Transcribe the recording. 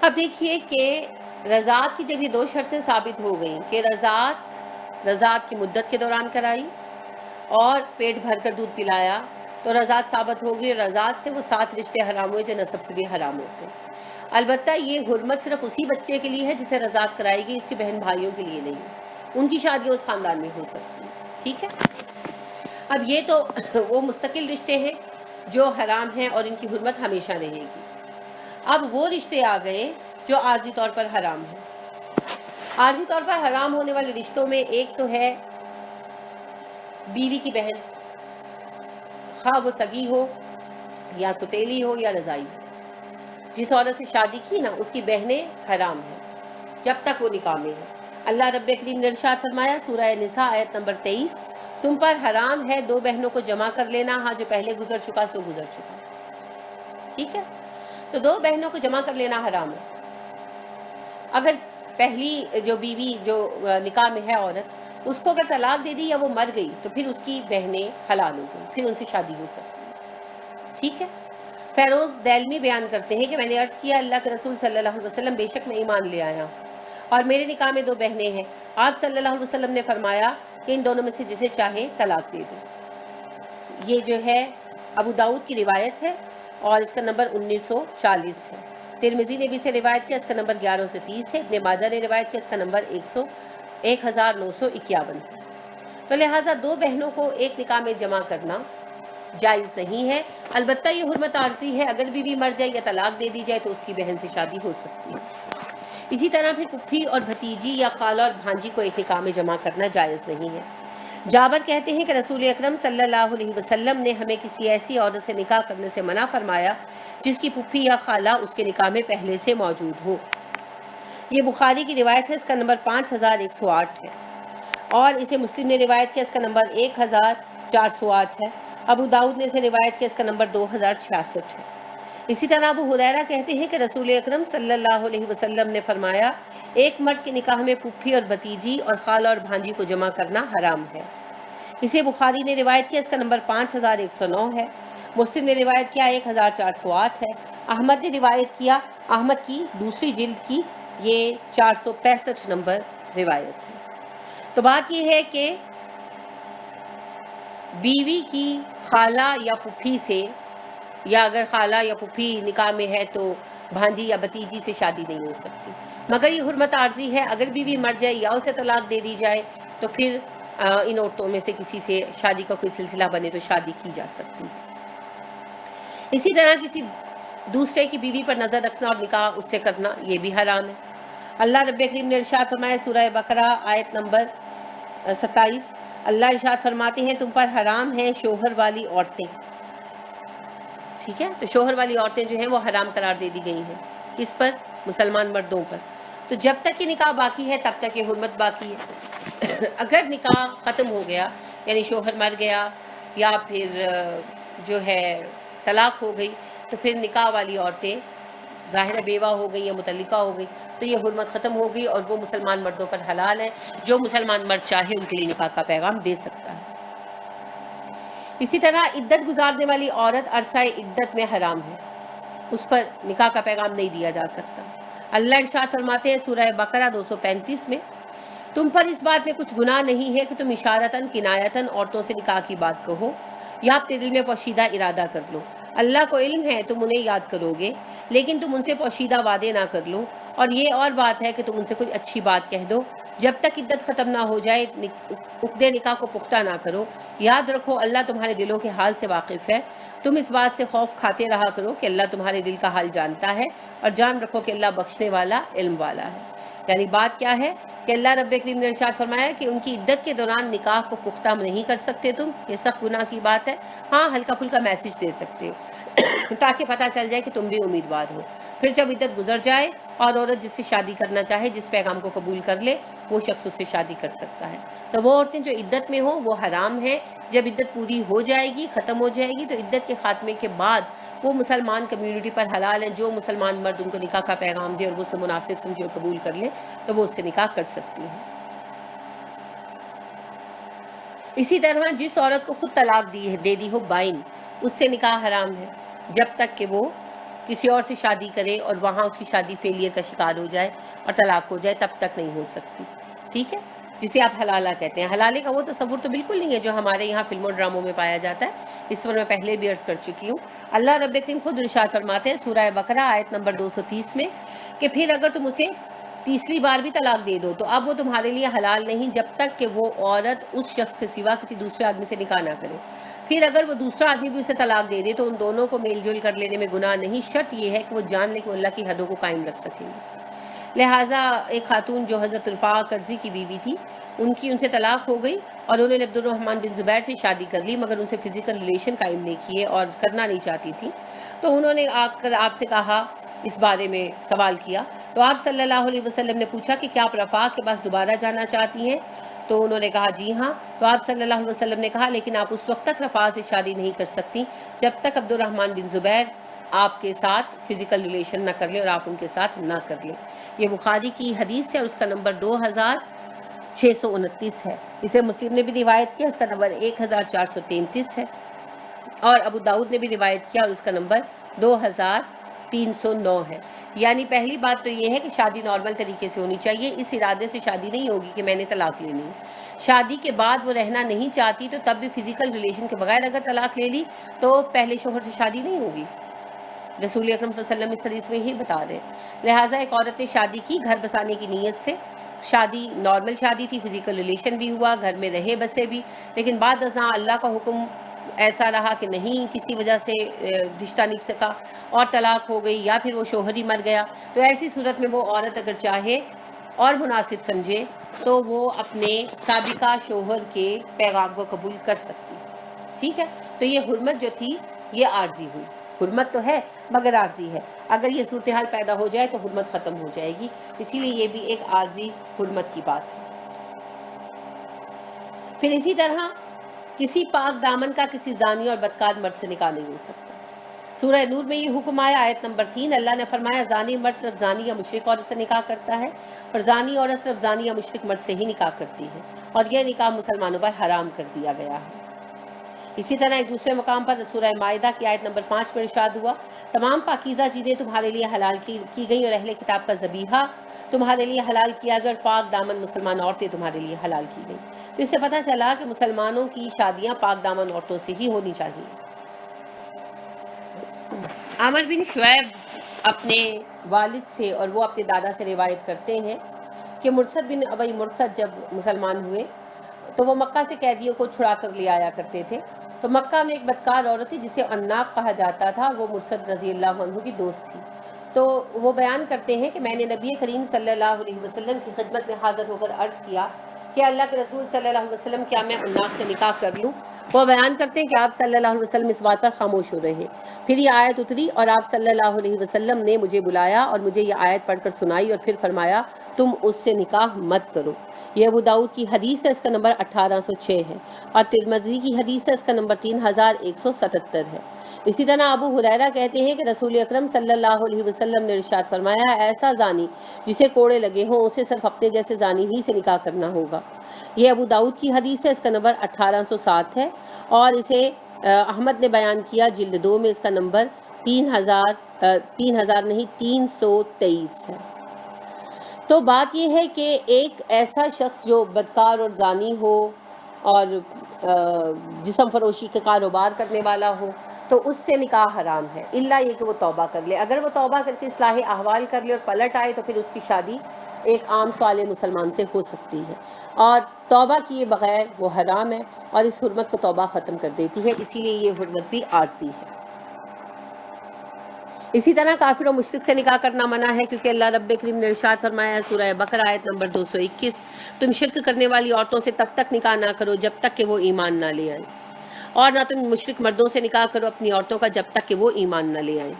اب دیکھیے کہ رضاعت کی جب یہ دو شرطیں ثابت ہو گئیں کہ رضاعت کی مدت کے دوران کرائی اور پیٹ بھر کر دودھ پلایا تو رضاعت ثابت ہوگی، اور رضاعت سے وہ 7 رشتے حرام ہوئے جو نسب سے بھی حرام ہوتے ہیں۔ البتہ یہ حرمت صرف اسی بچے کے لیے ہے جسے رضاعت کرائی گئی، اس کے بہن بھائیوں کے لیے نہیں، ان کی شادی اس خاندان میں ہو سکتی ہے، ٹھیک ہے۔ اب یہ تو وہ مستقل رشتے ہیں جو حرام ہیں اور ان کی حرمت ہمیشہ رہے گی۔ اب وہ رشتے آ گئے جو عارضی طور پر حرام ہیں۔ عارضی طور پر حرام ہونے والے رشتوں میں ایک تو ہے بیوی کی بہن، خواہ وہ سگی ہو یا ستیلی ہو یا رضائی ہو۔ جس عورت سے شادی کی نا اس کی بہنیں حرام ہیں جب تک وہ نکاح میں ہے۔ اللہ رب کریم نے ارشاد فرمایا سورہ نساء آیت نمبر 23، تم پر حرام ہے 2 بہنوں کو جمع کر لینا، ہاں جو پہلے گزر چکا سو گزر چکا، ٹھیک ہے۔ تو 2 بہنوں کو جمع کر لینا حرام ہے۔ اگر پہلی جو بیوی جو نکاح میں ہے عورت، اس کو اگر طلاق دے دی یا وہ مر گئی تو پھر اس کی بہنیں حلال ہو گئی، پھر ان سے شادی ہو سکتی ہے، ٹھیک ہے۔ فیروز دہلوی بیان کرتے ہیں کہ میں نے عرض کیا اللہ کے رسول صلی اللہ علیہ وسلم بے شک میں ایمان لے آیا اور میرے نکاح میں 2 بہنیں ہیں۔ آپ صلی اللہ علیہ وسلم نے فرمایا کہ ان دونوں میں سے جسے چاہے طلاق دے دو۔ یہ جو ہے ابو داؤد کی روایت ہے اور اس کا نمبر 1940 ہے۔ ترمذی نے بھی اسے روایت کیا، اس کا نمبر 1130 ہے۔ ابن ماجہ نے روایت کیا، اس کا نمبر 1951 ہے۔ تو لہٰذا 2 بہنوں کو ایک نکاح میں جمع کرنا جائز نہیں ہے، البتہ یہ حرمت عارضی ہے، اگر بیوی مر جائے یا طلاق دے دی جائے تو اس کی بہن سے شادی ہو سکتی ہے۔ اسی طرح پھر پھوپھی اور بھتیجی یا خالہ اور بھانجی کو ایک نکاح میں جمع کرنا جائز نہیں ہے۔ جابر کہتے ہیں کہ رسول اکرم صلی اللہ علیہ وسلم نے ہمیں کسی ایسی عورت سے نکاح کرنے سے منع فرمایا جس کی پھوپھی یا خالہ اس کے نکاح میں پہلے سے موجود ہو۔ یہ بخاری کی روایت ہے، اس کا نمبر 5108 ہے، اور اسے مسلم نے روایت کیا، اس کا نمبر 1408 ہے۔ ابو داؤد نے اسے روایت کیا، اس کا نمبر 2066 ہے۔ اسی طرح ابو ہریرہ کہتے ہیں کہ رسول اکرم صلی اللہ علیہ وسلم نے فرمایا ایک مرد کے نکاح میں پھوپھی اور بھتیجی اور خالہ اور بھانجی کو جمع کرنا حرام ہے۔ اسے بخاری نے روایت کیا، اس کا نمبر 5109 ہے۔ مسلم نے روایت کیا 1408 ہے۔ احمد نے روایت کیا، احمد کی دوسری جلد کی یہ 465 نمبر روایت ہے۔ تو بات یہ ہے کہ بیوی کی خالہ یا پھوپھی سے، یا اگر خالہ یا پھوپھی نکاح میں ہے تو بھانجی یا بھتیجی سے شادی نہیں ہو سکتی، مگر یہ حرمت عارضی ہے، اگر بیوی مر جائے یا اسے طلاق دے دی جائے تو پھر ان عورتوں میں سے کسی سے شادی کا کوئی سلسلہ بنے تو شادی کی جا سکتی ہے۔ اسی طرح کسی دوسرے کی بیوی پر نظر رکھنا اور نکاح اس سے کرنا یہ بھی حرام ہے۔ اللہ رب کریم نے ارشاد فرمایا سورہ بقرہ آیت نمبر 27، اللہ ارشاد فرماتے ہیں تم پر حرام ہیں شوہر والی عورتیں، ٹھیک ہے۔ تو شوہر والی عورتیں جو ہیں وہ حرام قرار دے دی گئی ہیں، کس پر؟ مسلمان مردوں پر۔ تو جب تک یہ نکاح باقی ہے تب تک یہ حرمت باقی ہے۔ اگر نکاح ختم ہو گیا یعنی شوہر مر گیا یا پھر جو ہے طلاق ہو گئی تو پھر نکاح والی عورتیں ظاہر بیوہ ہو گئی یا مطلقہ ہو گئی تو یہ حرمت ختم ہو گئی اور وہ مسلمان مردوں پر حلال ہے، جو مسلمان مرد چاہے ان کے لیے نکاح کا پیغام دے سکتا ہے۔ اسی طرح عدت گزارنے والی عورت عرصہ عدت میں حرام ہے، اس پر نکاح کا پیغام نہیں دیا جا سکتا۔ اللہ ارشاد فرماتے ہیں سورہ بقرہ 235 میں تم پر اس بات میں کچھ گناہ نہیں ہے کہ تم اشارتاً کنایتاً عورتوں سے نکاح کی بات کہو یا اپنے دل میں پوشیدہ ارادہ کر لو۔ اللہ کو علم ہے تم انہیں یاد کرو گے، لیکن تم ان سے پوشیدہ وعدے نہ کر لو، اور یہ اور بات ہے کہ تم ان سے کوئی اچھی بات کہہ دو جب تک عدت ختم نہ ہو جائے، عقد نکاح کو پختہ نہ کرو۔ یاد رکھو اللہ تمہارے دلوں کے حال سے واقف ہے، تم اس بات سے خوف کھاتے رہا کرو کہ اللہ تمہارے دل کا حال جانتا ہے، اور جان رکھو کہ اللہ بخشنے والا علم والا ہے۔ یعنی بات کیا ہے کہ اللہ رب کریم نے ارشاد فرمایا کہ ان کی عدت کے دوران نکاح کو پختہ نہیں کر سکتے تم، یہ سخت گناہ کی بات ہے۔ ہاں ہلکا پھلکا میسج دے سکتے ہو تاکہ پتہ چل جائے کہ تم بھی امیدوار ہو۔ پھر جب عدت گزر جائے اور عورت جس سے شادی کرنا چاہے جس پیغام کو قبول کر لے وہ شخص اس سے شادی کر سکتا ہے۔ تو وہ عورتیں جو عدت میں ہوں وہ حرام ہیں۔ جب عدت پوری ہو جائے گی، ختم ہو جائے گی، تو عدت کے خاتمے کے بعد وہ مسلمان کمیونٹی پر حلال ہیں، جو مسلمان مرد ان کو نکاح کا پیغام دے اور وہ اسے مناسب سمجھے اور قبول کر لے تو وہ اس سے نکاح کر سکتی ہیں۔ اسی طرح جس عورت کو خود طلاق دے دی ہو بائن، اس سے نکاح حرام ہے جب تک کہ وہ کسی اور سے شادی کرے اور وہاں اس کی شادی فیلئر کا شکار ہو جائے اور طلاق ہو جائے، تب تک نہیں ہو سکتی، ٹھیک ہے، جسے آپ حلالہ کہتے ہیں۔ حلالے کا وہ تصور تو بالکل نہیں ہے جو ہمارے یہاں فلموں ڈراموں میں پایا جاتا ہے، اس پر میں پہلے بھی عرض کر چکی ہوں۔ اللہ رب کریم خود ارشاد فرماتے ہیں سورہ بقرہ آیت نمبر 230 میں کہ پھر اگر تم اسے تیسری بار بھی طلاق دے دو تو اب وہ تمہارے لیے حلال نہیں جب تک کہ وہ عورت اس شخص کے سوا کسی دوسرے آدمی سے نکاح نہ کرے۔ پھر اگر وہ دوسرا آدمی بھی اسے طلاق دے دے تو ان دونوں کو میل جول کر لینے میں گناہ نہیں، شرط یہ ہے کہ وہ جان لے کہ وہ اللہ کی حدوں کو قائم رکھ سکیں گے۔ لہٰذا ایک خاتون جو حضرت رفاع کرزی کی بیوی تھی، ان سے طلاق ہو گئی اور انہوں نے عبد الرحمن بن زبیر سے شادی کر لی، مگر ان سے فزیکل ریلیشن قائم نہیں کیے اور کرنا نہیں چاہتی تھی۔ تو انہوں نے آ کر آپ سے کہا، اس بارے میں سوال کیا، تو آپ صلی اللہ علیہ وسلم نے پوچھا کہ کیا آپ رفاع کے پاس دوبارہ جانا چاہتی ہیں؟ تو انہوں نے کہا جی ہاں۔ تو آپ صلی اللہ علیہ وسلم نے کہا لیکن آپ اس وقت تک رفاع سے شادی نہیں کر سکتی جب تک عبد الرحمن بن زبیر آپ کے ساتھ فزیکل ریلیشن نہ کر لیں اور آپ ان کے ساتھ نہ کر لیں۔ یہ بخاری کی حدیث ہے، اس کا نمبر 2629 ہے۔ اسے مسلم نے بھی روایت کیا، اس کا نمبر 1433 ہے، اور ابو داؤد نے بھی روایت کیا اور اس کا نمبر 2309 ہے۔ یعنی پہلی بات تو یہ ہے کہ شادی نارمل طریقے سے ہونی چاہیے، اس ارادے سے شادی نہیں ہوگی کہ میں نے طلاق لینی ہے۔ شادی کے بعد وہ رہنا نہیں چاہتی تو تب بھی فزیکل ریلیشن کے بغیر اگر طلاق لے لی تو پہلے شوہر سے شادی نہیں ہوگی۔ رسول اکرم صلی اللہ علیہ وسلم اس حدیث میں یہی بتا رہے ہیں۔ لہٰذا ایک عورت نے شادی کی گھر بسانے کی نیت سے، شادی نارمل شادی تھی، فزیکل ریلیشن بھی ہوا، گھر میں رہے بسے بھی، لیکن بعد ازاں اللہ کا حکم ایسا رہا کہ نہیں، کسی وجہ سے رشتہ نبھ سکا اور طلاق ہو گئی یا پھر وہ شوہر ہی مر گیا، تو ایسی صورت میں وہ عورت اگر چاہے اور مناسب سمجھے تو وہ اپنے سابقہ شوہر کے پیغام کو قبول کر سکتی، ٹھیک ہے۔ تو یہ حرمت جو تھی یہ عارضی ہوئی، حرمت تو ہے مگر عارضی ہے، اگر یہ صورتحال پیدا ہو جائے تو حرمت ختم ہو جائے گی، اسی لیے یہ بھی ایک عارضی حرمت کی بات ہے۔ پھر اسی طرح کسی پاک دامن کا کسی زانی اور بدکار مرد سے نکاح نہیں ہو سکتا۔ سورہ نور میں یہ حکم آیا، آیت نمبر 3، اللہ نے فرمایا زانی مرد صرف زانی یا مشرک عورت سے نکاح کرتا ہے اور زانی عورت صرف زانی یا مشرک مرد سے ہی نکاح کرتی ہے، اور یہ نکاح مسلمانوں پر حرام کر دیا گیا ہے۔ اسی طرح ایک دوسرے مقام پر سورہ مائدہ کی آیت نمبر 5 میں ارشاد ہوا، تمام پاکیزہ چیزیں تمہارے لیے حلال کی گئی اور اہل کتاب کا ذبیحہ تمہارے لیے حلال کیا گیا اور پاک دامن مسلمان عورتیں تمہارے لیے حلال کی گئی۔ تو اس سے پتہ چلا کہ مسلمانوں کی شادیاں پاک دامن عورتوں سے ہی ہونی چاہیے۔ عامر بن شعیب اپنے والد سے اور وہ اپنے دادا سے روایت کرتے ہیں کہ مرثد بن ابی مرثد جب مسلمان ہوئے تو وہ مکہ سے قیدیوں کو چھڑا کر لے آیا کرتے تھے۔ تو مکہ میں ایک بدکار عورت تھی جسے عناق کہا جاتا تھا، وہ مرثد رضی اللہ عنہ کی دوست تھی۔ تو وہ بیان کرتے ہیں کہ میں نے نبی کریم صلی اللہ علیہ وسلم کی خدمت میں حاضر ہو کر عرض کیا کہ اللہ کے رسول صلی اللہ علیہ وسلم کیا میں عناق سے نکاح کر لوں؟ وہ بیان کرتے ہیں کہ آپ صلی اللہ علیہ وسلم اس بات پر خاموش ہو رہے ہیں۔ پھر یہ آیت اتری اور آپ صلی اللہ علیہ وسلم نے مجھے بلایا اور مجھے یہ آیت پڑھ کر سنائی اور پھر فرمایا تم اس سے نکاح مت کرو۔ یہ ابو داؤد کی حدیث ہے، اس کا نمبر 1806 ہے، اور ترمذی کی حدیث ہے، اس کا نمبر 3177 ہے۔ اسی طرح ابو ہریرہ کہتے ہیں کہ رسول اکرم صلی اللہ علیہ وسلم نے ارشاد فرمایا، ایسا زانی جسے کوڑے لگے ہوں اسے صرف اپنے جیسے زانی ہی سے نکاح کرنا ہوگا۔ یہ ابو داؤد کی حدیث ہے، اس کا نمبر 1807 ہے، اور اسے احمد نے بیان کیا جلد 2 میں، اس کا نمبر 323 ہے۔ تو بات یہ ہے کہ ایک ایسا شخص جو بدکار اور زانی ہو اور جسم فروشی کے کاروبار کرنے والا ہو تو اس سے نکاح حرام ہے، الا یہ کہ وہ توبہ کر لے۔ اگر وہ توبہ کر کے اصلاح احوال کر لے اور پلٹ آئے تو پھر اس کی شادی ایک عام صالح مسلمان سے ہو سکتی ہے، اور توبہ کیے بغیر وہ حرام ہے اور اس حرمت کو توبہ ختم کر دیتی ہے، اسی لیے یہ حرمت بھی عارضی ہے۔ اسی طرح کافر و مشرک سے نکاح کرنا منع ہے، کیونکہ اللہ رب کریم نے ارشاد فرمایا ہے سورہ بقرہ آیت نمبر 221، تم شرک کرنے والی عورتوں سے تب تک نکاح نہ کرو جب تک کہ وہ ایمان نہ لے آئیں، اور نہ تم مشرک مردوں سے نکاح کرو اپنی عورتوں کا جب تک کہ وہ ایمان نہ لے آئیں۔